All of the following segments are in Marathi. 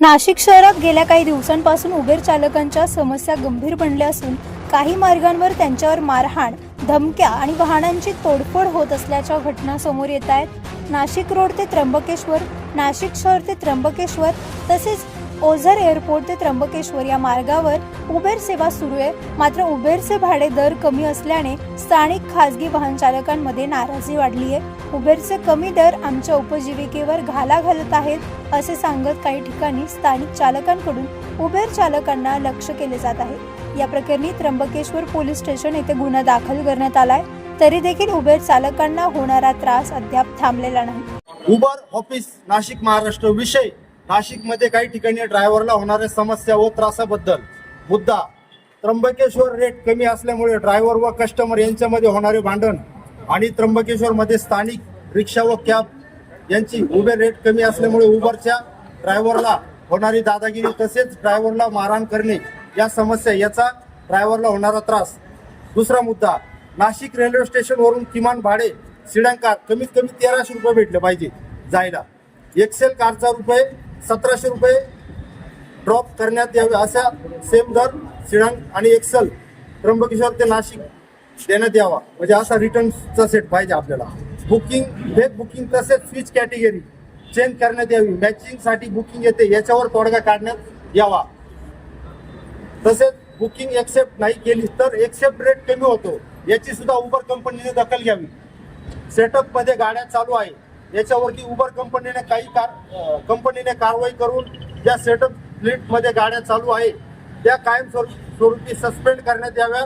नाशिक शहरात गेल्या काही दिवसांपासून उबेर चालकांच्या समस्या गंभीर बनल्या असून काही मार्गांवर त्यांच्यावर मारहाण, धमक्या आणि वाहनांची तोडफोड होत असल्याच्या घटना समोर येत आहेत। नाशिक रोड ते त्र्यंबकेश्वर, नाशिक शहर ते त्र्यंबकेश्वर तसेच ओझर एअरपोर्ट ते त्र्यंबकेश्वर या मार्गावर उबेर सेवा सुरू आहे। मात्र उबेरचे भाडे दर कमी असल्याने स्थानिक खासगी वाहन चालकांमध्ये नाराजी वाढली आहे। उबेरचे कमी दर आमच्या उपजीविकेवर घाला घालत आहेत असे सांगत काही ठिकाणी स्थानिक चालकांकडून उबेर चालकांना लक्ष केले जात आहे। या प्रकरणी त्र्यंबकेश्वर पोलीस स्टेशन येथे गुन्हा दाखल करण्यात आलाय, तरी देखील उबेर चालकांना होणारा त्रास अद्याप थांबलेला नाही। उबर ऑफिस नाशिक महाराष्ट्र विषय नाशिकमध्ये काही ठिकाणी ड्रायव्हरला होणाऱ्या समस्या व त्रासाबद्दल मुद्दा त्र्यंबकेश्वर रेट कमी असल्यामुळे ड्रायव्हर व कस्टमर यांच्यामध्ये होणारे भांडण आणि त्र्यंबकेश्वरमध्ये स्थानिक रिक्षा व कॅब यांची उबेर रेट कमी असल्यामुळे उबरच्या ड्रायव्हरला होणारी दादागिरी तसेच ड्रायव्हरला मारहाण करणे या समस्या याचा ड्रायव्हरला होणारा त्रास। दुसरा मुद्दा नाशिक रेल्वे स्टेशनवरून किमान भाडे सिडॅन कार कमीत कमी 1300 रुपये भेटले पाहिजे जायला। एक्सेल कारचा रुपये 1700 रुपये ड्रॉप करण्यात यावे अशा सेम दर सिडॅन आणि एक्सेल त्र्यंबकेश्वर ते नाशिक देण्यात यावा, म्हणजे असा रिटर्नचा सेट पाहिजे आपल्याला। बुकिंग फेक बुकिंग तसेच स्विच कॅटेगरी चेंज करण्यात यावी, मॅचिंगसाठी बुकिंग येते याच्यावर तोडगा काढण्यात यावा। तसेच बुकिंग एक्सेप्ट नाही केली तर एक्सेप्ट रेट कमी होतो याची सुद्धा उबर कंपनीने दखल घ्यावी। सेटअप मध्ये गाड्या चालू आहे याच्यावरती उबर कंपनीने कारवाई करून ज्या सेटअप फ्लीट मध्ये गाड्या चालू आहे त्या कायम स्वरूपी सस्पेंड करण्यात याव्या।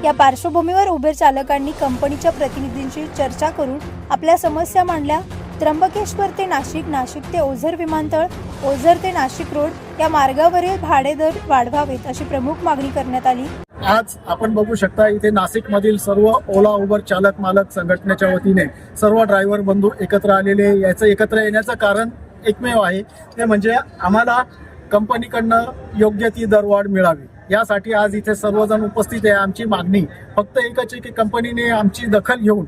या पार्श्वभूमीवर उबेर चालकांनी कंपनीच्या प्रतिनिधींशी चर्चा करून आपल्या समस्या मांडल्या। त्र्यंबकेश्वर ते नाशिक, नाशिक ते ओझर विमानतळ, ओझर ते नाशिक रोड या मार्गावरील भाडे दर वाढवावेत अशी प्रमुख मागणी करण्यात आली। आज आपण बघू शकता इथे नाशिक मधील सर्व ओला उबर चालक मालक संघटनेच्या वतीने सर्व ड्रायव्हर बंधू एकत्र आलेले। याचं एकत्र येण्याचं कारण एकमेव आहे ते म्हणजे आम्हाला कंपनीकडनं योग्य ती दरवाढ मिळावी, यासाठी आज इथे सर्वजण उपस्थित आहे। आमची मागणी फक्त एकच आहे की कंपनीने आमची दखल घेऊन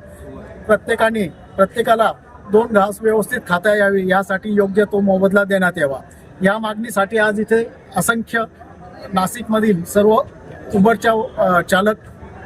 प्रत्येकाला 2 घास व्यवस्थित खाता यावी, यासाठी योग्य तो मोबदला देण्यात यावा। या मागणीसाठी आज इथे असंख्य नाशिकमधील सर्व उबरच्या चालक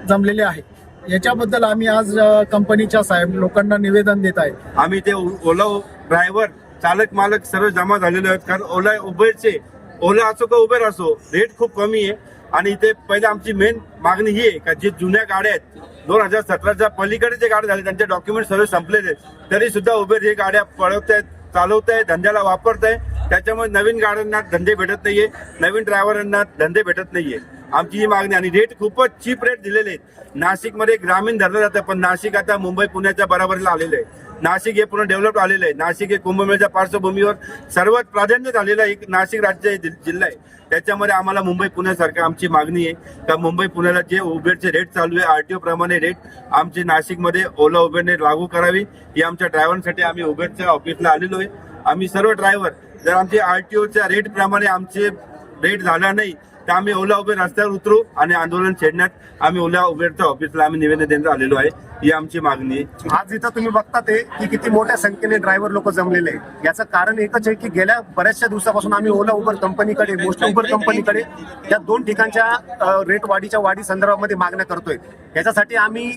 जमलेले आहेत। याच्याबद्दल आम्ही आज कंपनीच्या साहेब लोकांना निवेदन देत आहे। आम्ही ते ओला ड्रायव्हर चालक मालक सर्व जमा झालेले आहेत, कारण ओला असो का उबेर असो रेट खूप कमी आहे। आणि इथे पहिले आमची मेन मागणी ही आहे का जे जुन्या गाड्या आहेत 2017च्या पलीकडे जे गाड्या झाले त्यांचे डॉक्युमेंट सर्व संपलेले आहेत, तरी सुद्धा उबेर हे गाड्या पळवतायत, चालवतायत, धंद्याला वापरताय। त्याच्यामुळे नवीन गाड्यांना धंदे भेटत नाहीये, नवीन ड्रायव्हरांना धंदे भेटत नाहीये। आमची ही मागणी आणि रेट खूपच चीप रेट दिलेले आहेत। नाशिकमध्ये ग्रामीण धरलं जातं, पण नाशिक आता मुंबई पुण्याच्या बरोबरीला आलेलं आहे। नाशिक हे पूर्ण डेव्हलप आलेलं आहे। नाशिक हे कुंभमेळ्याच्या पार्श्वभूमीवर सर्वात प्राधान्य झालेलं एक नाशिक राज्य जिल्हा आहे। त्याच्यामध्ये आम्हाला मुंबई पुण्यासारखं आमची मागणी आहे का मुंबई पुण्याला जे उबेरचे रेट चालू आहे आरटीओ प्रमाणे रेट आमचे नाशिकमध्ये ओला उबेरने लागू करावी, ही आमच्या ड्रायव्हरसाठी आम्ही उबेरच्या ऑफिसला आलेलो आहे। आम्ही सर्व ड्रायव्हर जर आमचे आरटीओच्या रेट प्रमाणे आमचे रेट झाला नाही तर आम्ही ओला उबेर रस्त्यावर उतरू आणि आंदोलन छेडण्यात आम्ही ओला उबेरच्या ऑफिसला आम्ही निवेदन देण्यात आलेलो आहे। ही आमची मागणी आहे। आज इथं तुम्ही बघता ते की किती मोठ्या संख्येने ड्रायव्हर लोक जमलेले आहेत। याचं कारण एकच आहे की गेल्या बऱ्याचशा दिवसापासून आम्ही ओला उबर कंपनीकडे मोस्ट उबर कंपनीकडे या 2 ठिकाणच्या रेट वाढी संदर्भामध्ये मागण्या करतोय। याच्यासाठी आम्ही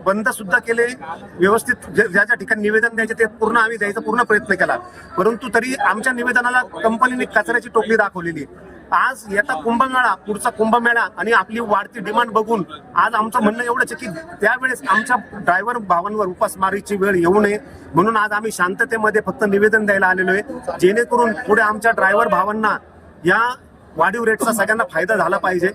बंद सुद्धा केले, व्यवस्थित ज्या ठिकाणी निवेदन द्यायचे ते पूर्ण आम्ही द्यायचा पूर्ण प्रयत्न केला, परंतु तरी आमच्या निवेदनाला कंपनीने कचऱ्याची टोपली दाखवलेली। आज येता कुंभमेळा, पुढचा कुंभमेळा आणि आपली वाढती डिमांड बघून आज आमचं म्हणणं एवढंच आहे की त्यावेळेस आमच्या ड्रायव्हर भावांवर उपासमारीची वेळ येऊ नये, म्हणून आज आम्ही शांततेमध्ये फक्त निवेदन द्यायला आलेलो आहे, जेणेकरून पुढे आमच्या ड्रायव्हर भावांना या वाढीव रेटचा सगळ्यांना फायदा झाला पाहिजे।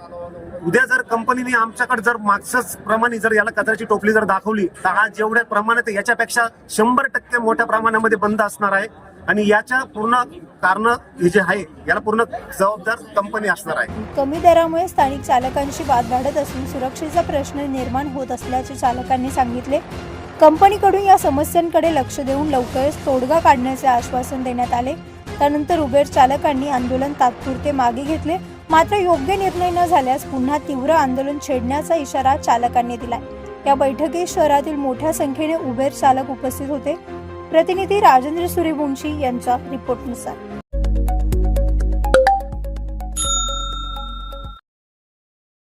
उद्या जर कंपनीने आमच्याकडे जर मागच्याच प्रमाणे जर याला कचऱ्याची टोपली जर दाखवली तर आज जेवढ्या प्रमाणात याच्यापेक्षा 100% मोठ्या प्रमाणामध्ये बंद असणार आहे आणि याच्या पूर्ण कारण हे जे आहे याला पूर्ण जबाबदार कंपनी असणार आहे। कमी दरामुळे स्थानिक चालकांशी वाद वाढत असून सुरक्षेचा प्रश्न निर्माण होत असल्याचे चालकांनी सांगितले। कंपनीकडून या समस्यांकडे लक्ष देऊन लवकरच तोडगा काढण्याचे आश्वासन देण्यात आले। त्यानंतर उबेर चालकांनी आंदोलन तात्पुरते मागे घेतले, मात्र योग्य निर्णय न झाल्यास पुन्हा तीव्र आंदोलन छेडण्याचा इशारा चालकांनी दिलाय। या बैठकीत शहरातील मोठ्या संख्येने उबेर चालक उपस्थित होते। प्रतिनिधी राजेंद्र सूर्यवंशी यांच्या रिपोर्टनुसार।